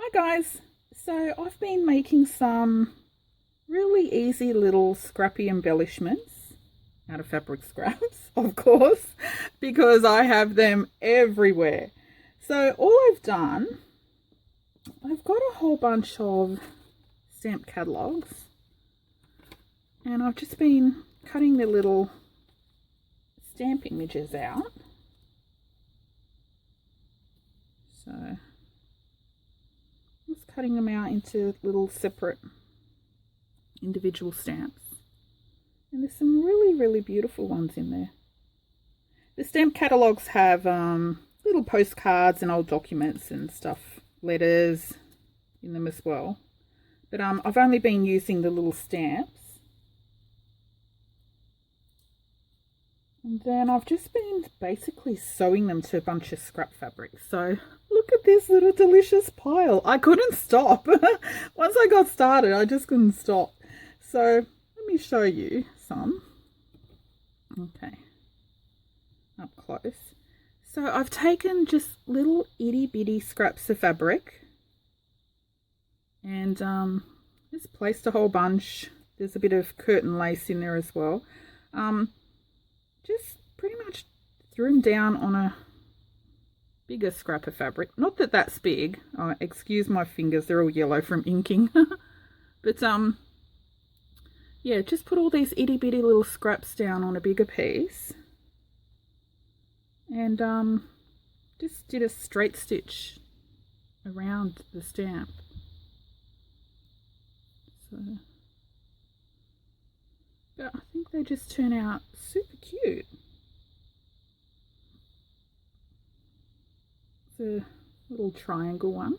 Hi guys, so I've been making some really easy little scrappy embellishments out of fabric scraps, of course, because I have them everywhere. So all I've done, I've got a whole bunch of stamp catalogues and I've just been cutting the little stamp images out. So just cutting them out into little separate individual stamps. And there's some really beautiful ones in there. The stamp catalogues have little postcards and old documents and stuff, letters in them as well. But I've only been using the little stamps. And then I've just been basically sewing them to a bunch of scrap fabric. So look at this little delicious pile. I couldn't stop. Once I got started, I just couldn't stop. So let me show you some. Okay, up close. So I've taken just little itty bitty scraps of fabric and just placed a whole bunch. There's a bit of curtain lace in there as well. Just pretty much threw them down on a bigger scrap of fabric. Not that that's big. Oh, excuse my fingers, they're all yellow from inking. But yeah, just put all these itty bitty little scraps down on a bigger piece. And just did a straight stitch around the stamp. So but I think they just turn out super cute. It's a little triangle one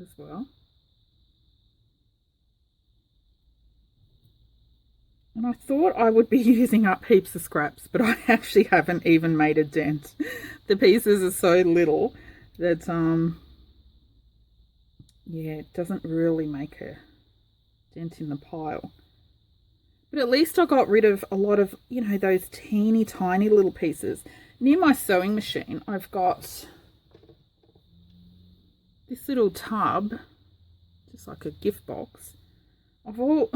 as well. And I thought I would be using up heaps of scraps, but I actually haven't even made a dent. The pieces are so little that, yeah, it doesn't really make a dent in the pile. But at least I got rid of a lot of, you know, those teeny tiny little pieces. Near my sewing machine, I've got this little tub, just like a gift box, of all...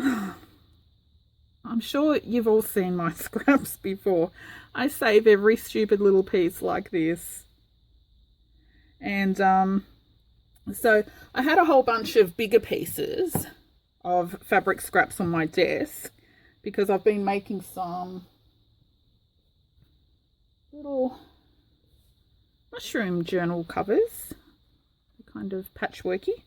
I'm sure you've all seen my scraps before. I save every stupid little piece like this. And so I had a whole bunch of bigger pieces of fabric scraps on my desk because I've been making some little mushroom journal covers, kind of patchworky.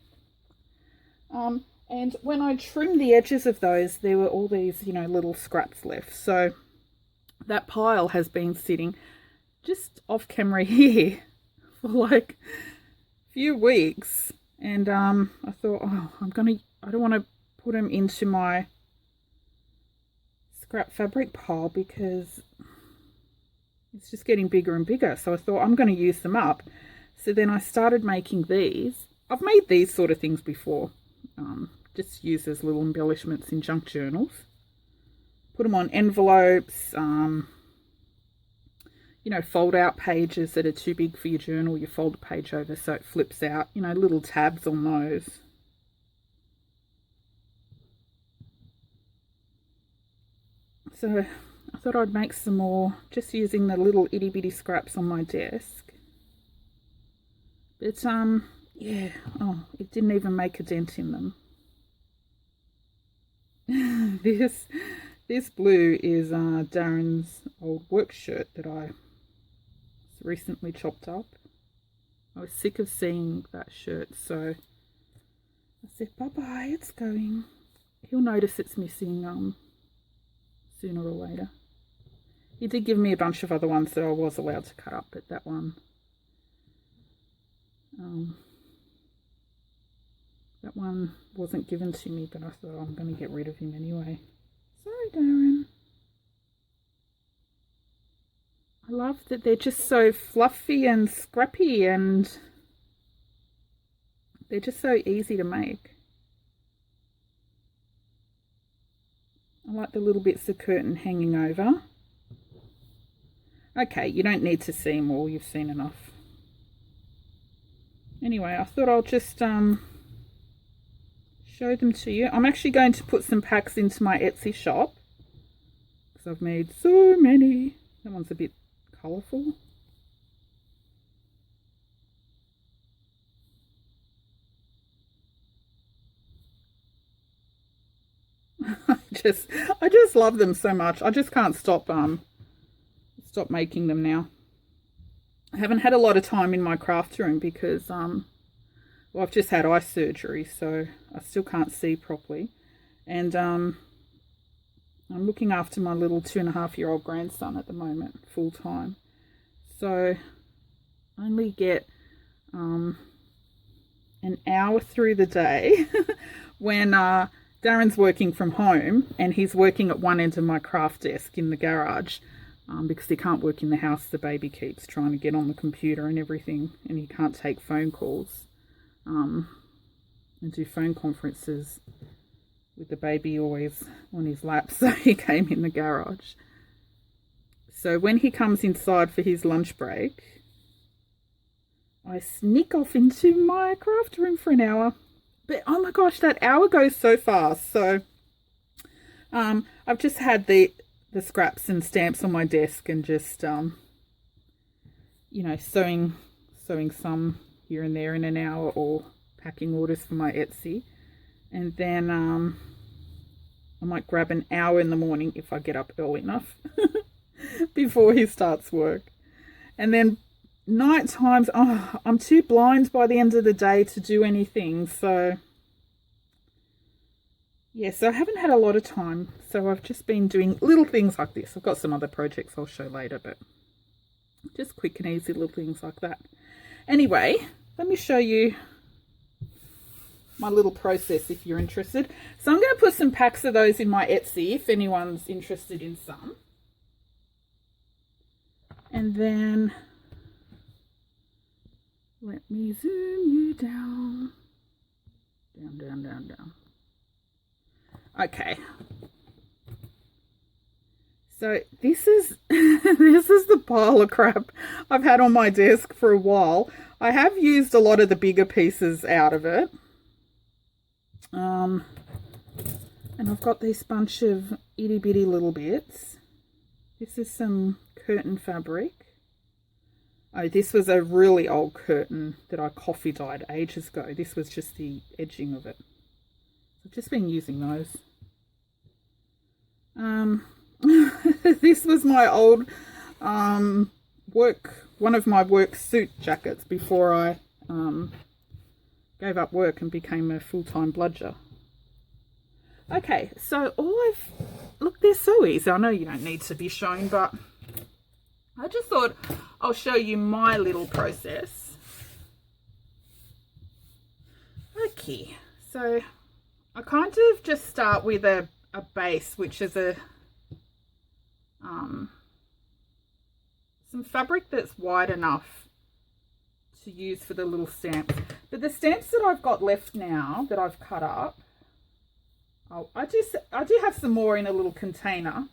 And when I trimmed the edges of those, there were all these, you know, little scraps left. So that pile has been sitting just off camera here for like a few weeks. And I thought, oh, I don't want to put them into my scrap fabric pile because it's just getting bigger and bigger. So I thought I'm going to use them up. So then I started making these. I've made these sort of things before. Just use as little embellishments in junk journals. Put them on envelopes, you know, fold out pages that are too big for your journal. You fold a page over so it flips out, you know, little tabs on those. So I thought I'd make some more just using the little itty bitty scraps on my desk. But yeah, oh, it didn't even make a dent in them. This blue is Darren's old work shirt that I recently chopped up. I was sick of seeing that shirt, so I said bye-bye, it's going. He'll notice it's missing sooner or later. He did give me a bunch of other ones that I was allowed to cut up, but that one that one wasn't given to me, but I thought I'm going to get rid of him anyway. Sorry, Darren. I love that they're just so fluffy and scrappy and they're just so easy to make. I like the little bits of curtain hanging over. Okay, you don't need to see them all, you've seen enough. Anyway, I thought I'll just show them to you. I'm actually going to put some packs into my Etsy shop because I've made so many. That one's a bit colourful. I just love them so much. I just can't stop making them now. I haven't had a lot of time in my craft room because well, I've just had eye surgery, so I still can't see properly, and I'm looking after my little 2.5-year-old grandson at the moment full time, so I only get an hour through the day when Darren's working from home and he's working at one end of my craft desk in the garage because he can't work in the house. The baby keeps trying to get on the computer and everything, and he can't take phone calls and do phone conferences with the baby always on his lap, so he came in the garage. So when he comes inside for his lunch break, I sneak off into my craft room for an hour. But oh my gosh, that hour goes so fast. So I've just had the scraps and stamps on my desk and just you know, sewing some here and there in an hour, or packing orders for my Etsy. And then I might grab an hour in the morning if I get up early enough before he starts work. And then night times, oh, I'm too blind by the end of the day to do anything. So yeah, so I haven't had a lot of time. So I've just been doing little things like this. I've got some other projects I'll show later, but just quick and easy little things like that. Anyway, let me show you my little process if you're interested. So I'm going to put some packs of those in my Etsy if anyone's interested in some. And then let me zoom you down. Down. Okay. So this is this is the pile of crap I've had on my desk for a while. I have used a lot of the bigger pieces out of it. And I've got this bunch of itty bitty little bits. This is some curtain fabric. Oh, this was a really old curtain that I coffee dyed ages ago. This was just the edging of it. I've just been using those. This was my old one of my work suit jackets before I gave up work and became a full-time bludger. Okay, so look, they're so easy. I know you don't need to be shown, but I just thought I'll show you my little process. Okay, so I kind of just start with a base, which is some fabric that's wide enough to use for the little stamps. But the stamps that I've got left now that I've cut up, I do have some more in a little container,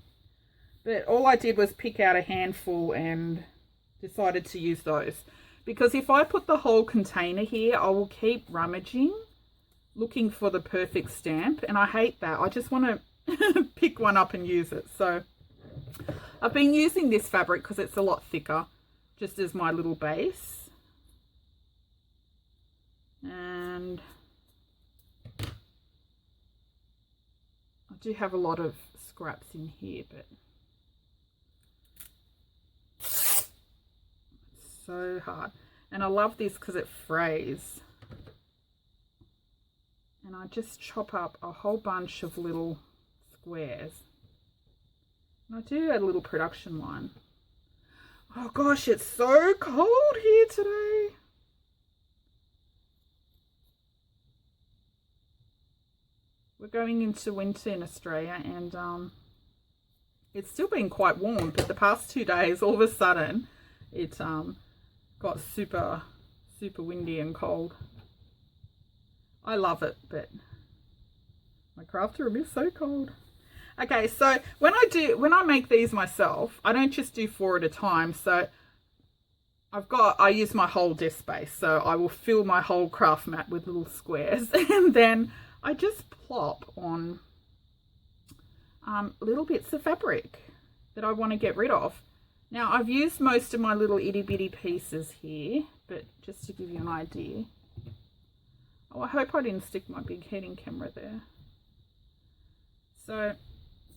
but all I did was pick out a handful and decided to use those, because if I put the whole container here, I will keep rummaging looking for the perfect stamp, and I hate that. I just want to pick one up and use it. So I've been using this fabric because it's a lot thicker, just as my little base. And I do have a lot of scraps in here, but it's so hard. And I love this because it frays. And I just chop up a whole bunch of little squares. And I do a little production line. Oh gosh, it's so cold here today. We're going into winter in Australia, and it's still been quite warm, but the past 2 days, all of a sudden, it got super windy and cold. I love it, but my craft room is so cold. Okay, so when I make these myself, I don't just do 4 at a time. So I use my whole desk space, so I will fill my whole craft mat with little squares, and then I just plop on little bits of fabric that I want to get rid of. Now, I've used most of my little itty bitty pieces here, but just to give you an idea. Oh, I hope I didn't stick my big heading camera there. So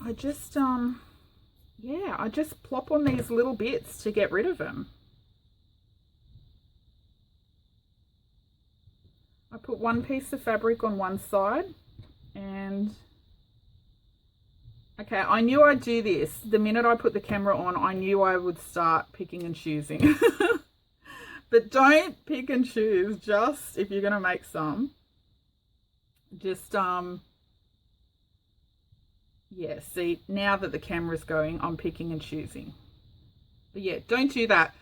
I just, yeah, I just plop on these little bits to get rid of them. I put one piece of fabric on one side, and okay, I knew I'd do this. The minute I put the camera on, I knew I would start picking and choosing. But don't pick and choose, just if you're going to make some. Just, yeah, see, now that the camera's going, I'm picking and choosing. But yeah, don't do that.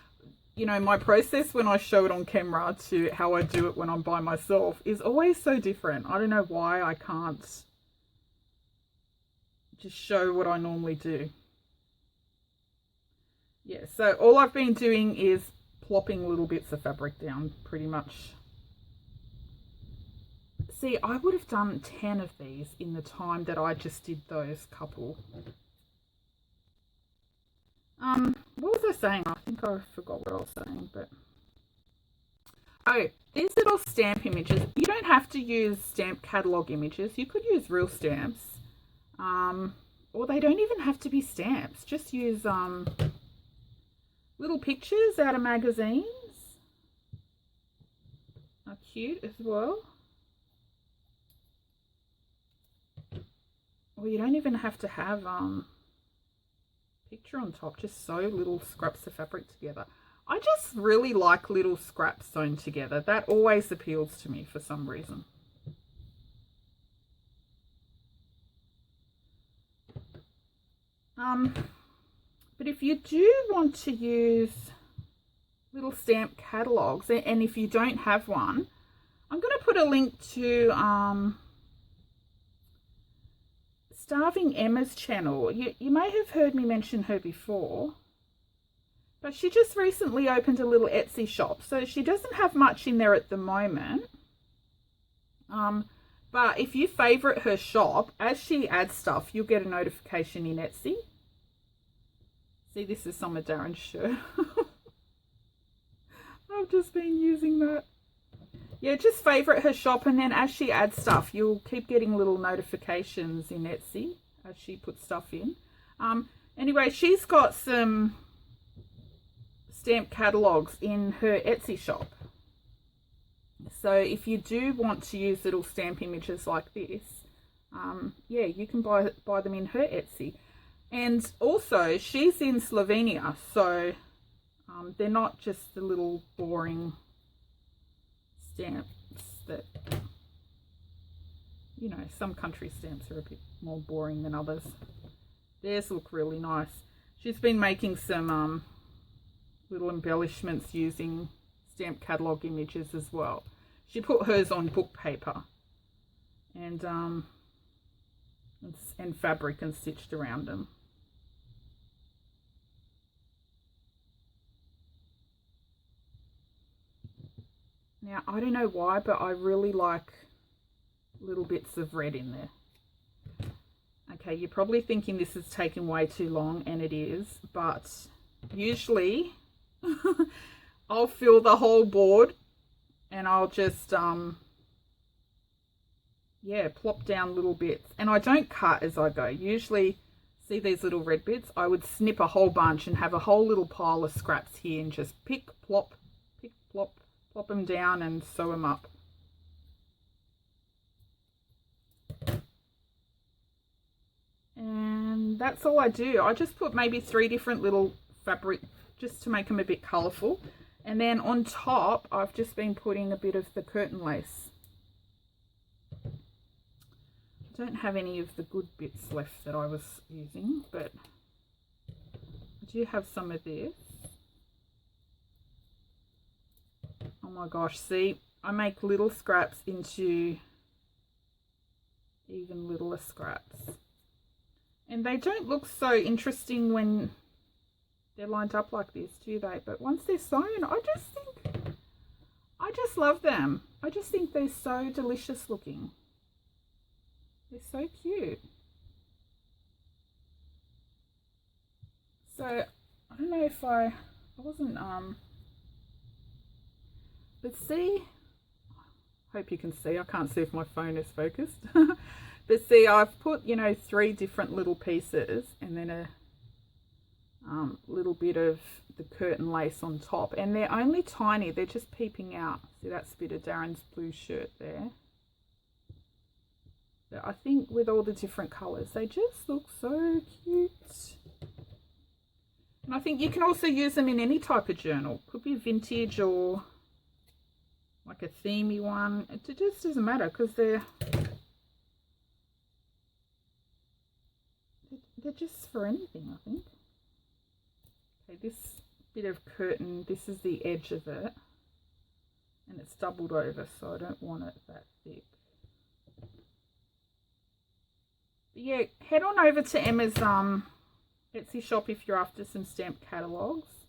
You know, my process when I show it on camera to how I do it when I'm by myself is always so different. I don't know why I can't just show what I normally do. Yeah, so all I've been doing is plopping little bits of fabric down pretty much. See, I would have done 10 of these in the time that I just did those couple. What was I saying? I think I forgot what I was saying, but oh, these little stamp images, you don't have to use stamp catalog images. You could use real stamps, or they don't even have to be stamps. Just use little pictures out of magazines. Are cute as well. Or you don't even have to have picture on top, just sew little scraps of fabric together. I just really like little scraps sewn together. That always appeals to me for some reason. But if you do want to use little stamp catalogs, and if you don't have one, I'm going to put a link to Starving Emma's channel. You may have heard me mention her before, but she just recently opened a little Etsy shop, so she doesn't have much in there at the moment. But if you favorite her shop, as she adds stuff, you'll get a notification in Etsy. See, this is some of Darren's shirt. I've just been using that. Yeah, just favorite her shop, and then as she adds stuff, you'll keep getting little notifications in Etsy as she puts stuff in. Anyway, she's got some stamp catalogs in her Etsy shop. So if you do want to use little stamp images like this, yeah, you can buy them in her Etsy. And also, she's in Slovenia, so they're not just the little boring stamps that, you know, some country stamps are a bit more boring than others. Theirs look really nice. She's been making some little embellishments using stamp catalogue images as well. She put hers on book paper and fabric and stitched around them. Now, I don't know why, but I really like little bits of red in there. Okay, you're probably thinking this is taking way too long, and it is, but usually I'll fill the whole board and I'll just, yeah, plop down little bits. And I don't cut as I go. Usually, see these little red bits? I would snip a whole bunch and have a whole little pile of scraps here and just pick, plop, plop them down and sew them up. And that's all I do. I just put maybe 3 different little fabric just to make them a bit colourful. And then on top, I've just been putting a bit of the curtain lace. I don't have any of the good bits left that I was using, but I do have some of this. Oh my gosh, see, I make little scraps into even littler scraps. And they don't look so interesting when they're lined up like this, do they? But once they're sewn, I just love them. I just think they're so delicious looking. They're so cute. So I don't know if I wasn't but see, hope you can see. I can't see if my phone is focused. But see, I've put, you know, 3 different little pieces and then a little bit of the curtain lace on top, and they're only tiny. They're just peeping out. See, that's a bit of Darren's blue shirt there. But I think with all the different colours, they just look so cute. And I think you can also use them in any type of journal. Could be vintage or like a themey one. It just doesn't matter because they're just for anything, I think. Okay, this bit of curtain, this is the edge of it, and it's doubled over, so I don't want it that thick. But yeah, head on over to Emma's Etsy shop if you're after some stamp catalogues,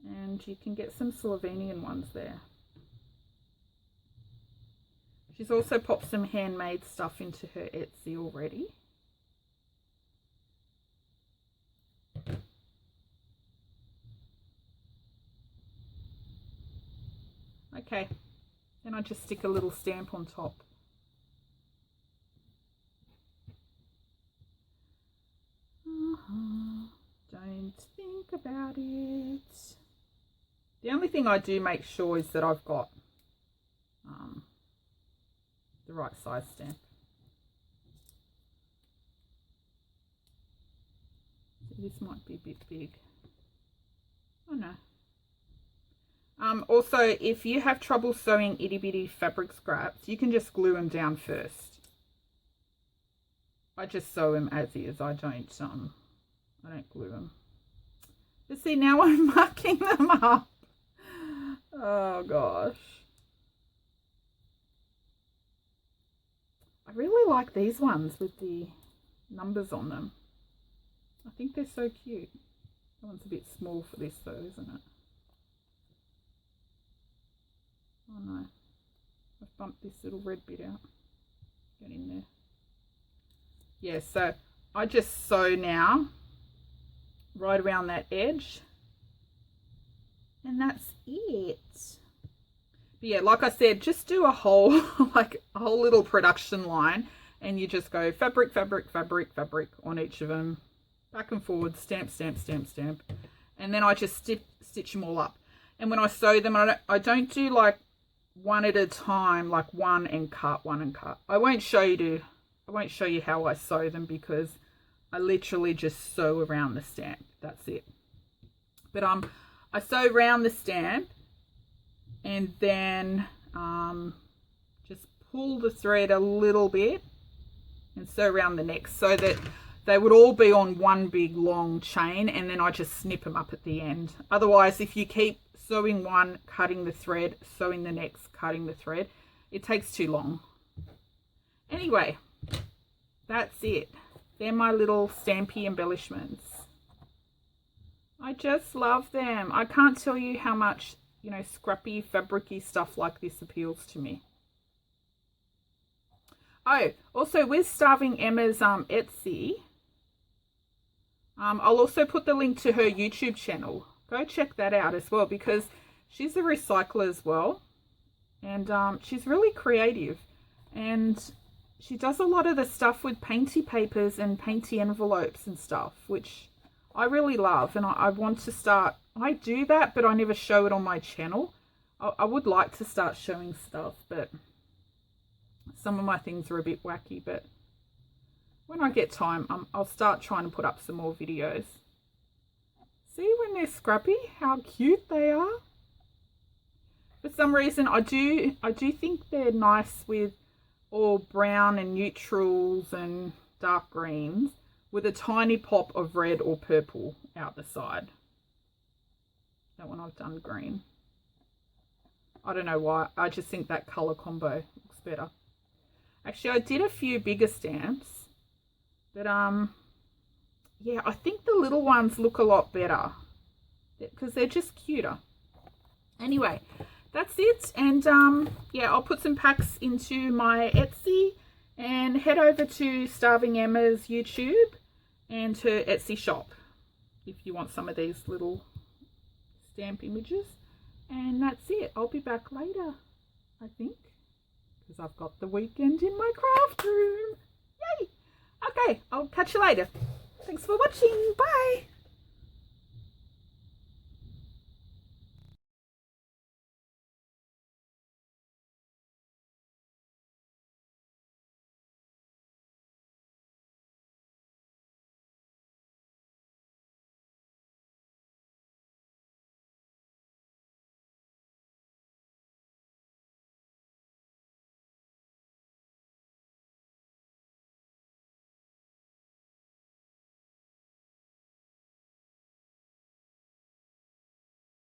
and you can get some Slovenian ones there. She's also popped some handmade stuff into her Etsy already. Okay, then I just stick a little stamp on top. Don't think about it. The only thing I do make sure is that I've got the right size stamp. This might be a bit big. Oh no. Also, if you have trouble sewing itty bitty fabric scraps, you can just glue them down first. I just sew them as is. I don't glue them. But see, now I'm marking them up. Oh gosh. I really like these ones with the numbers on them. I think they're so cute. That one's a bit small for this though, isn't it? Oh no, I've bumped this little red bit out. Get in there. Yeah, so I just sew now right around that edge, and that's it. But yeah, like I said, just do a whole like a whole little production line, and you just go fabric, fabric, fabric, fabric on each of them, back and forward, stamp, stamp, stamp, stamp, and then I just stitch them all up. And when I sew them, I don't do like one at a time, like one and cut, one and cut. I won't show you how I sew them because I literally just sew around the stamp. That's it. But I sew around the stamp and then just pull the thread a little bit and sew around the next so that they would all be on one big long chain, and then I just snip them up at the end. Otherwise, if you keep sewing one, cutting the thread, sewing the next, cutting the thread, it takes too long. Anyway, that's it. They're my little stampy embellishments. I just love them. I can't tell you how much, you know, scrappy, fabricy stuff like this appeals to me. Oh, also with Starving Emma's Etsy, I'll also put the link to her YouTube channel. Go check that out as well, because she's a recycler as well, and she's really creative, and she does a lot of the stuff with painty papers and painty envelopes and stuff, which I really love, and I want to start. I do that, but I never show it on my channel. I would like to start showing stuff, but some of my things are a bit wacky, but when I get time, I'll start trying to put up some more videos. See when they're scrappy, how cute they are. For some reason, I do think they're nice with all brown and neutrals and dark greens with a tiny pop of red or purple out the side. That one I've done green. I don't know why. I just think that colour combo looks better. Actually, I did a few bigger stamps, but yeah, I think the little ones look a lot better. because they're just cuter. Anyway, that's it. And yeah, I'll put some packs into my Etsy, and head over to Starving Emma's YouTube and her Etsy shop if you want some of these little stamp images. And that's it. I'll be back later, I think, because I've got the weekend in my craft room. Yay! Okay, I'll catch you later. Thanks for watching. Bye!